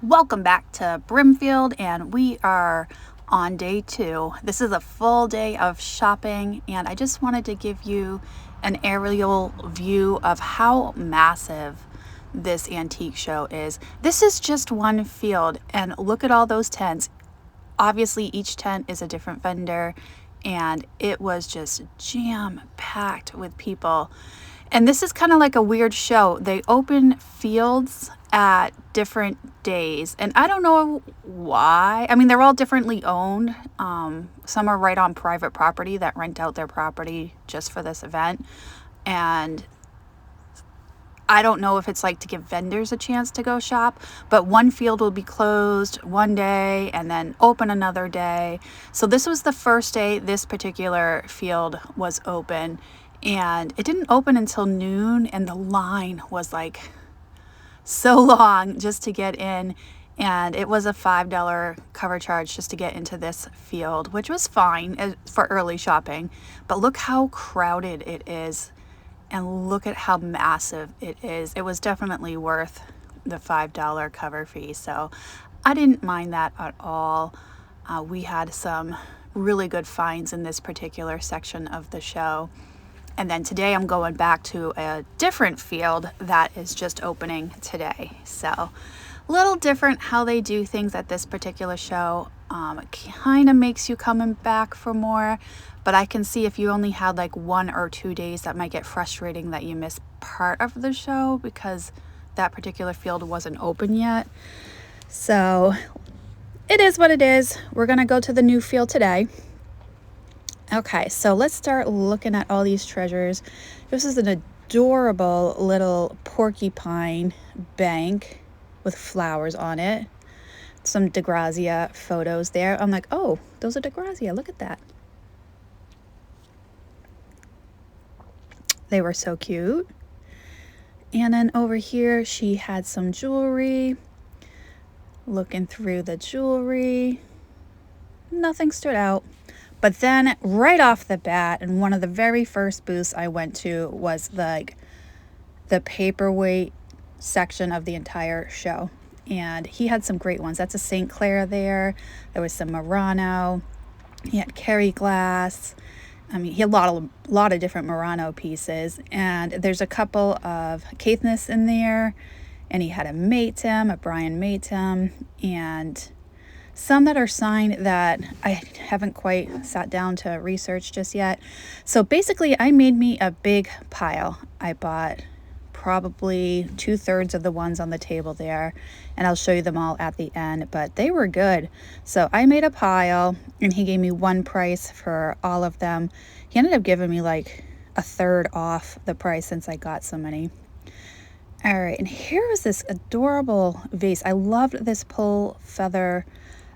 Welcome back to Brimfield, and we are on day 2. This is a full day of shopping, and I just wanted to give you an aerial view of how massive this antique show is. This is just one field, and look at all those tents. Obviously, each tent is a different vendor, and it was just jam-packed with people. And this is kind of like a weird show. They open fields at different days, and I don't know why. I mean, they're all differently owned. Some are right on private property that rent out their property just for this event. And I don't know if it's like to give vendors a chance to go shop, but one field will be closed one day and then open another day. So this was the first day this particular field was open, and it didn't open until noon, and the line was like so long just to get in, and it was a $5 cover charge just to get into this field, which was fine for early shopping. But look how crowded it is, and look at how massive it is. It was definitely worth the $5 cover fee, so I didn't mind that at all. We had some really good finds in this particular section of the show. And then today I'm going back to a different field that is just opening today. So a little different how they do things at this particular show. It kind of makes you coming back for more, but I can see if you only had like 1 or 2 days, that might get frustrating that you miss part of the show because that particular field wasn't open yet. So it is what it is. We're gonna go to the new field today. Okay, so let's start looking at all these treasures. This is an adorable little porcupine bank with flowers on it. Some DeGrazia photos there. I'm like, oh, those are DeGrazia. Look at that. They were so cute. And then over here, she had some jewelry. Looking through the jewelry, nothing stood out. But then right off the bat, and one of the very first booths I went to was the paperweight section of the entire show. And he had some great ones. That's a St. Clair there. There was some Murano. He had Kerry glass. I mean, he had a lot of different Murano pieces. And there's a couple of Caithness in there. And he had a Matem, a Brian Matem, and some that are signed that I haven't quite sat down to research just yet. So basically, I made me a big pile. I bought probably 2/3 of the ones on the table there, and I'll show you them all at the end, but they were good. So I made a pile, and he gave me one price for all of them. He ended up giving me like 1/3 off the price since I got so many. All right, and here is this adorable vase. I loved this pull feather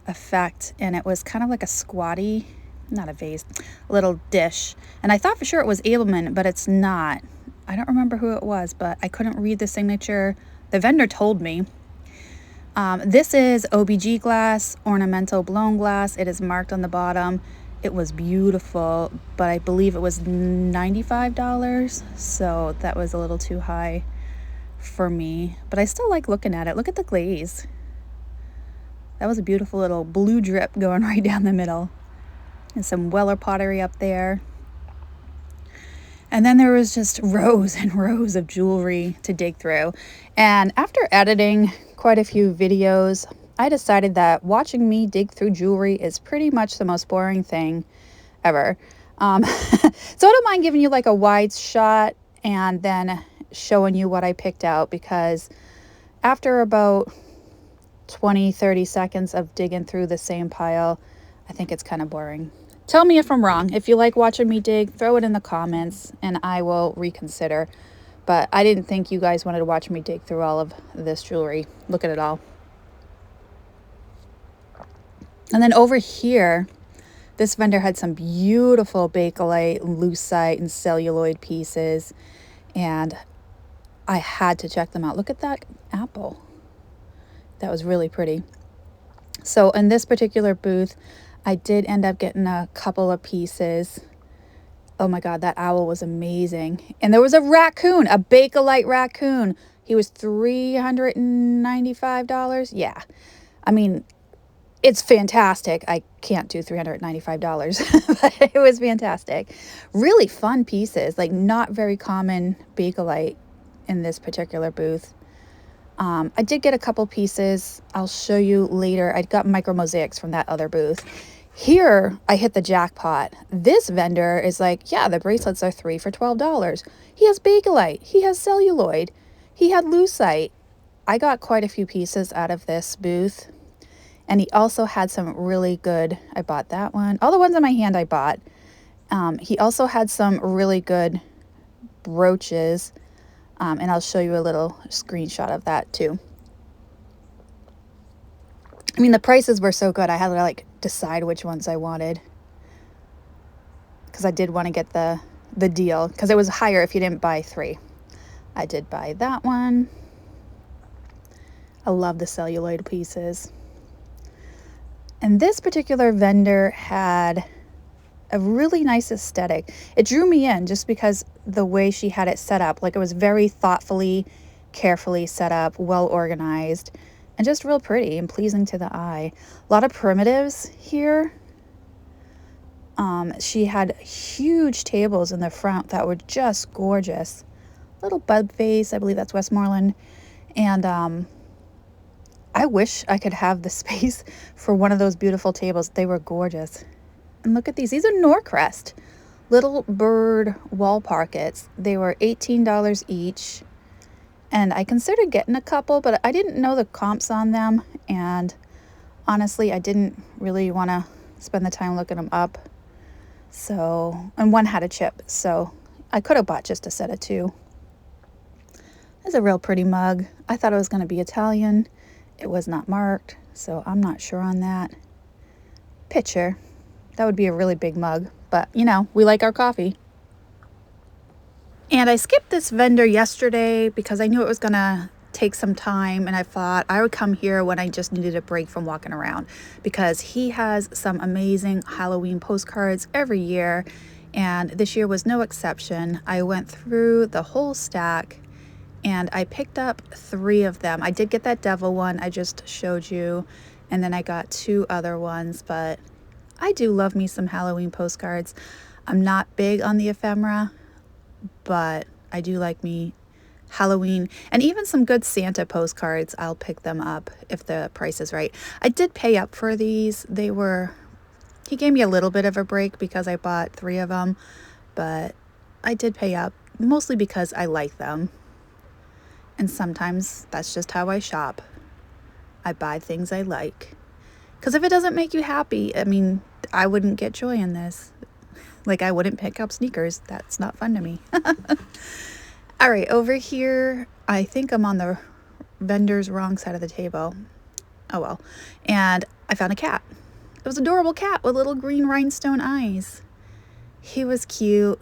effect, and it was kind of like a squatty, not a vase, little dish. And I thought for sure it was Abelman, but it's not. I don't remember who it was, but I couldn't read the signature. The vendor told me. This is OBG glass, ornamental blown glass. It is marked on the bottom. It was beautiful, but I believe it was $95, so that was a little too high for me. But I still like looking at it. Look at the glaze. That was a beautiful little blue drip going right down the middle. And some Weller pottery up there. And then there was just rows and rows of jewelry to dig through. And after editing quite a few videos, I decided that watching me dig through jewelry is pretty much the most boring thing ever. So I don't mind giving you like a wide shot and then showing you what I picked out, because after about 20-30 seconds of digging through the same pile, I think it's kind of boring. Tell me if I'm wrong. If you like watching me dig, throw it in the comments and I will reconsider. But I didn't think you guys wanted to watch me dig through all of this jewelry. Look at it all. And then over here, this vendor had some beautiful Bakelite, lucite, and celluloid pieces, and I had to check them out. Look at that apple. That was really pretty. So in this particular booth, I did end up getting a couple of pieces. Oh my God, that owl was amazing. And there was a raccoon, a Bakelite raccoon. He was $395. Yeah. I mean, it's fantastic. I can't do $395, but it was fantastic. Really fun pieces, like not very common Bakelite in this particular booth. I did get a couple pieces. I'll show you later. I got micro mosaics from that other booth. Here, I hit the jackpot. This vendor is like, yeah, the bracelets are 3 for $12. He has Bakelite. He has celluloid. He had lucite. I got quite a few pieces out of this booth. And he also had some really good, I bought that one. All the ones in my hand I bought. He also had some really good brooches. And I'll show you a little screenshot of that too. I mean, the prices were so good. I had to like decide which ones I wanted. Because I did want to get the deal. Because it was higher if you didn't buy 3. I did buy that one. I love the celluloid pieces. And this particular vendor had a really nice aesthetic. It drew me in just because the way she had it set up. Like it was very thoughtfully, carefully set up, well organized, and just real pretty and pleasing to the eye. A lot of primitives here. She had huge tables in the front that were just gorgeous. Little bud face, I believe that's Westmoreland. And I wish I could have the space for one of those beautiful tables. They were gorgeous. And look at these. These are Norcrest little bird wall pockets. They were $18 each. And I considered getting a couple, but I didn't know the comps on them. And honestly, I didn't really want to spend the time looking them up. So, and one had a chip. So I could have bought just a set of 2. It's a real pretty mug. I thought it was going to be Italian. It was not marked, so I'm not sure on that. Pitcher. That would be a really big mug, but you know, we like our coffee. And I skipped this vendor yesterday because I knew it was gonna take some time, and I thought I would come here when I just needed a break from walking around, because he has some amazing Halloween postcards every year, and this year was no exception. I went through the whole stack and I picked up 3 of them. I did get that devil one I just showed you, and then I got 2 other ones, but I do love me some Halloween postcards. I'm not big on the ephemera, but I do like me Halloween, and even some good Santa postcards. I'll pick them up if the price is right. I did pay up for these. He gave me a little bit of a break because I bought 3 of them, but I did pay up, mostly because I like them. And sometimes that's just how I shop. I buy things I like. Because if it doesn't make you happy, I mean, I wouldn't get joy in this. Like, I wouldn't pick up sneakers. That's not fun to me. All right, over here, I think I'm on the vendor's wrong side of the table. Oh well. And I found a cat. It was an adorable cat with little green rhinestone eyes. He was cute.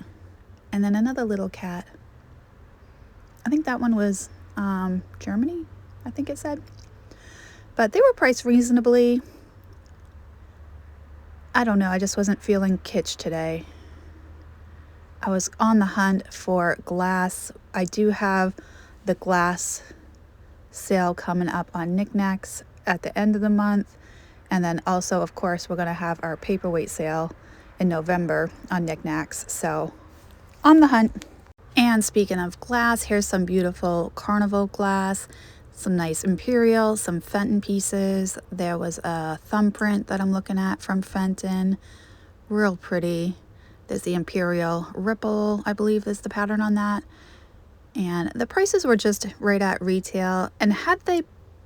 And then another little cat. I think that one was Germany, I think it said. But they were priced reasonably. I don't know, I just wasn't feeling kitsch today. I was on the hunt for glass. I do have the glass sale coming up on knickknacks at the end of the month. And then also, of course, we're going to have our paperweight sale in November on knickknacks. So, on the hunt. And speaking of glass, here's some beautiful carnival glass, some nice imperial, some Fenton pieces. There was a thumbprint that I'm looking at from Fenton, real pretty. There's the imperial ripple, I believe is the pattern on that. And the prices were just right at retail. And had they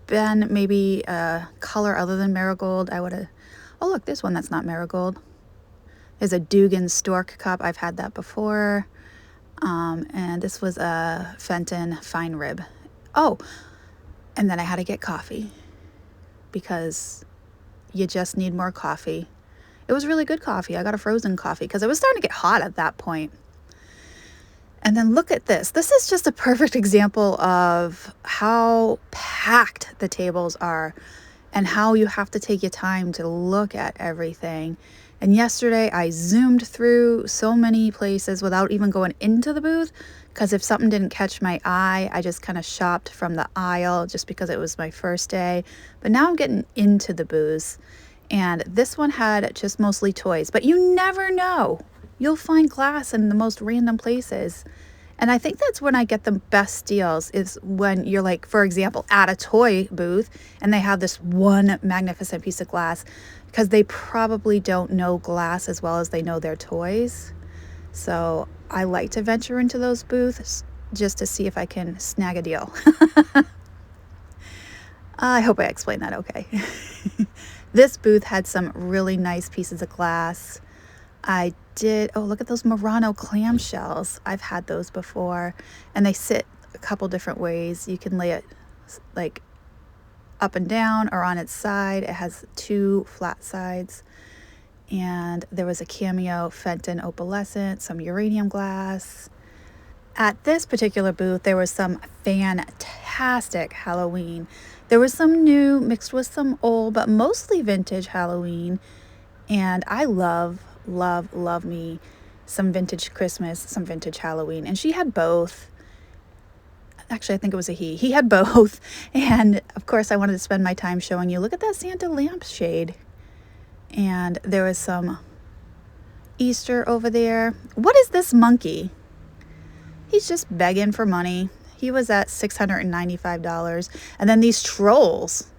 been maybe a color other than marigold, I would have, oh look, there's one that's not marigold. There's a Dugan Stork cup, I've had that before. And this was a Fenton fine rib. Oh, and then I had to get coffee because you just need more coffee. It was really good coffee. I got a frozen coffee because it was starting to get hot at that point. And then look at this. This is just a perfect example of how packed the tables are and how you have to take your time to look at everything. And yesterday I zoomed through so many places without even going into the booth because if something didn't catch my eye, I just kind of shopped from the aisle just because it was my first day. But now I'm getting into the booths, and this one had just mostly toys. But you never know. You'll find glass in the most random places. And I think that's when I get the best deals, is when you're like, for example, at a toy booth and they have this one magnificent piece of glass, because they probably don't know glass as well as they know their toys. So I like to venture into those booths just to see if I can snag a deal. I hope I explained that okay. This booth had some really nice pieces of glass. I did, oh, look at those Murano clamshells. I've had those before, and they sit a couple different ways. You can lay it like up and down or on its side. It has two flat sides. And there was a cameo Fenton opalescent, some uranium glass. At this particular booth, there was some fantastic Halloween. There was some new mixed with some old, but mostly vintage Halloween. And I love me some vintage Christmas, some vintage Halloween. And she had both. Actually, I think it was a he. He had both. And of course, I wanted to spend my time showing you. Look at that Santa lampshade. And there was some Easter over there. What is this monkey? He's just begging for money. He was at $695. And then these trolls.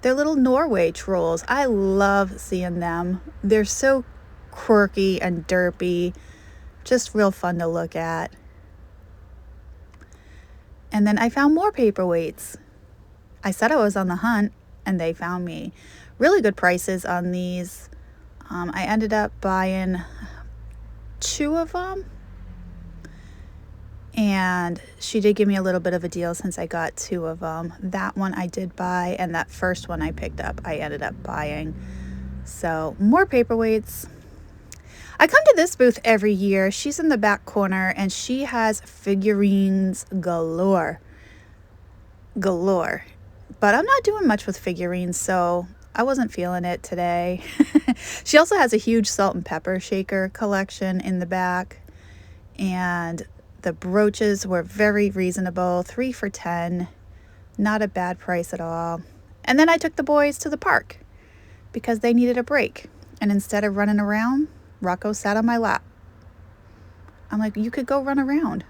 They're little Norway trolls. I love seeing them. They're so quirky and derpy. Just real fun to look at. And then I found more paperweights. I said I was on the hunt, and they found me. Really good prices on these. I ended up buying 2 of them. And she did give me a little bit of a deal since I got 2 of them. That one I did buy, and that first one I picked up, I ended up buying. So more paperweights. I come to this booth every year. She's in the back corner, and she has figurines galore. Galore. But I'm not doing much with figurines, so I wasn't feeling it today. She also has a huge salt and pepper shaker collection in the back. And the brooches were very reasonable, 3 for $10. Not a bad price at all. And then I took the boys to the park because they needed a break. And instead of running around, Rocco sat on my lap. I'm like, you could go run around.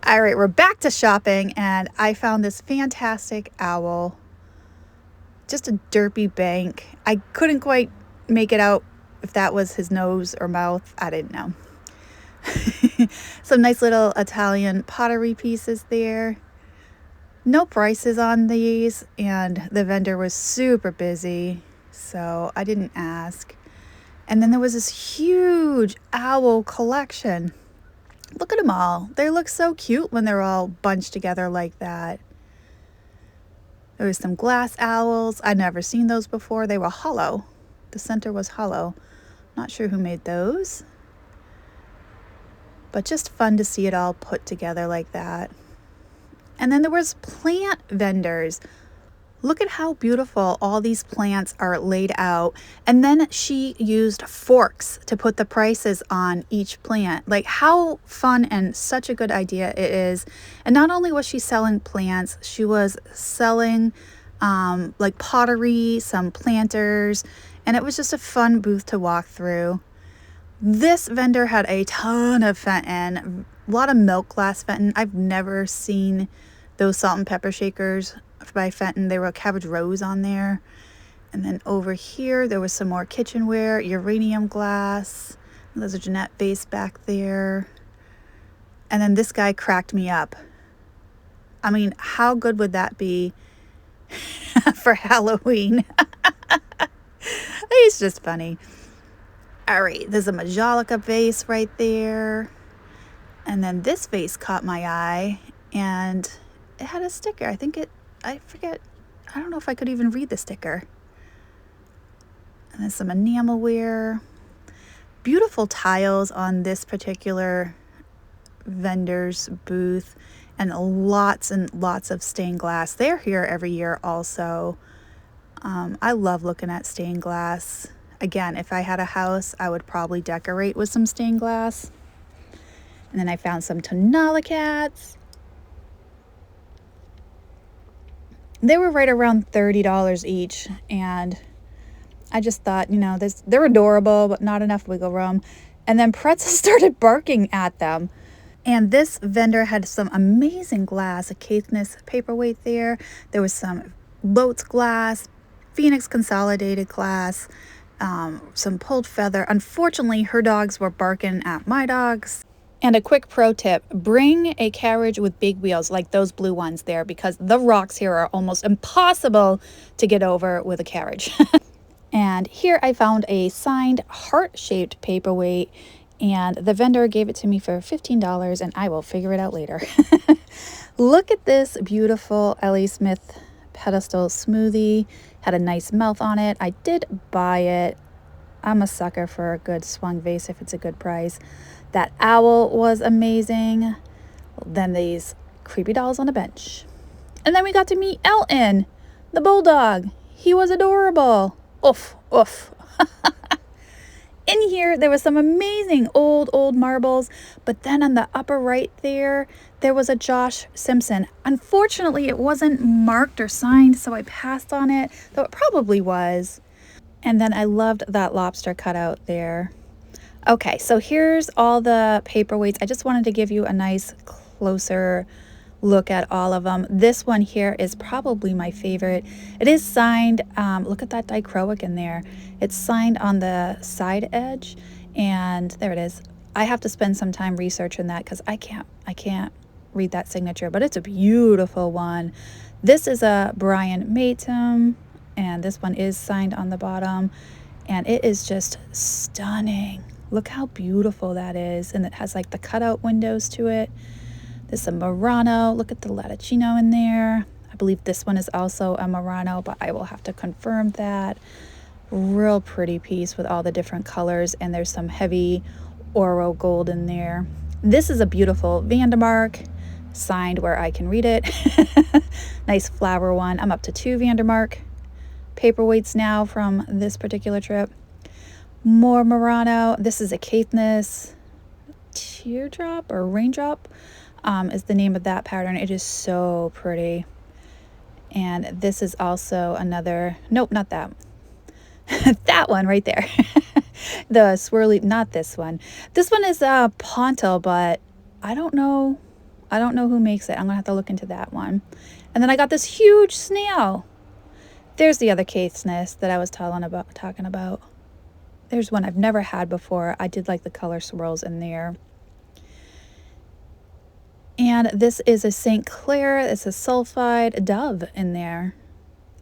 All right, we're back to shopping, and I found this fantastic owl. Just a derpy bank. I couldn't quite make it out if that was his nose or mouth. I didn't know. Some nice little Italian pottery pieces there. No prices on these, and the vendor was super busy, so I didn't ask. And then there was this huge owl collection. Look at them all. They look so cute when they're all bunched together like that. There was some glass owls. I'd never seen those before. They were hollow. The center was hollow. Not sure who made those. But just fun to see it all put together like that. And then there was plant vendors. Look at how beautiful all these plants are laid out. And then she used forks to put the prices on each plant. Like, how fun and such a good idea it is. And not only was she selling plants, she was selling like pottery, some planters, and it was just a fun booth to walk through. This vendor had a ton of Fenton, a lot of milk glass Fenton. I've never seen those salt and pepper shakers by Fenton. There were cabbage rose on there. And then over here, there was some more kitchenware, uranium glass. There's a Jeanette vase back there. And then this guy cracked me up. I mean, how good would that be for Halloween? He's just funny. All right, there's a Majolica vase right there. And then this vase caught my eye, and it had a sticker. I forget. I don't know if I could even read the sticker. And then some enamelware. Beautiful tiles on this particular vendor's booth, and lots of stained glass. They're here every year also. I love looking at stained glass. Again, if I had a house, I would probably decorate with some stained glass. And then I found some Tonala cats. They were right around $30 each, and I just thought, you know, they're adorable, but not enough wiggle room. And then Pretzel started barking at them. And this vendor had some amazing glass, a Caithness paperweight there. There was some Lotes glass, Phoenix consolidated glass, some pulled feather. Unfortunately, her dogs were barking at my dogs. And a quick pro tip, bring a carriage with big wheels like those blue ones there, because the rocks here are almost impossible to get over with a carriage. And here I found a signed heart-shaped paperweight, and the vendor gave it to me for $15, and I will figure it out later. Look at this beautiful Ellie Smith pedestal smoothie. Had a nice mouth on it. I did buy it. I'm a sucker for a good swung vase if it's a good price. That owl was amazing. Then these creepy dolls on a bench. And then we got to meet Elton, the bulldog. He was adorable. Oof, oof. In here, there was some amazing old marbles, but then on the upper right there was a Josh Simpson. Unfortunately, it wasn't marked or signed, so I passed on it, though it probably was. And then I loved that lobster cutout there. Okay, so here's all the paperweights. I just wanted to give you a nice closer look at all of them. This one here is probably my favorite. It is signed. Look at that dichroic in there. It's signed on the side edge, and there it is. I have to spend some time researching that because I can't read that signature, but it's a beautiful one. This is a Brian Matum, and this one is signed on the bottom, and it is just stunning. Look how beautiful that is, and it has like the cutout windows to it. This is a Murano. Look at the Latticino in there. I believe this one is also a Murano, but I will have to confirm that. Real pretty piece with all the different colors, and there's some heavy Oro gold in there. This is a beautiful Vandermark, signed where I can read it. Nice flower one. I'm up to 2 Vandermark paperweights now from this particular trip. More Murano. This is a Caithness teardrop or raindrop. Is the name of that pattern. It is so pretty. And this is also another, nope, not that. That one right there. The swirly, not this one. This one is a Ponto, but I don't know who makes it. I'm gonna have to look into that one. And then I got this huge snail. There's the other Caithness that I was talking about. There's one I've never had before. I did like the color swirls in there. And this is a St. Clair. It's a sulfide dove in there.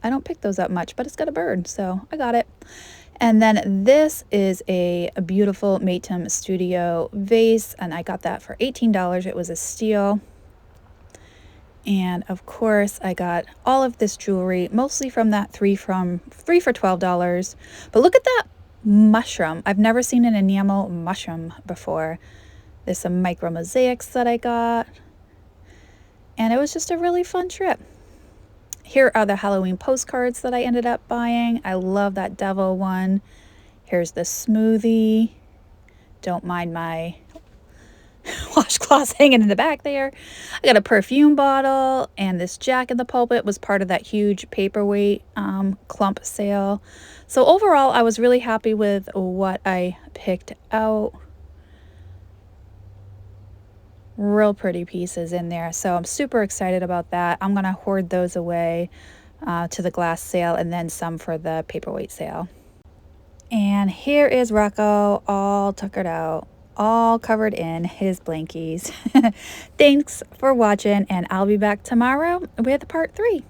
I don't pick those up much, but it's got a bird, so I got it. And then this is a beautiful Matum Studio vase, and I got that for $18. It was a steal. And of course, I got all of this jewelry, mostly from that 3 for $12. But look at that mushroom. I've never seen an enamel mushroom before. There's some micro mosaics that I got. And it was just a really fun trip. Here are the Halloween postcards that I ended up buying. I love that devil one. Here's the smoothie. Don't mind my washcloths hanging in the back there. I got a perfume bottle, and this Jack in the Pulpit was part of that huge paperweight clump sale. So overall, I was really happy with what I picked out. Real pretty pieces in there, so I'm super excited about that. I'm gonna hoard those away to the glass sale, and then some for the paperweight sale. And here is Rocco, all tuckered out, all covered in his blankies. Thanks for watching, and I'll be back tomorrow with part 3.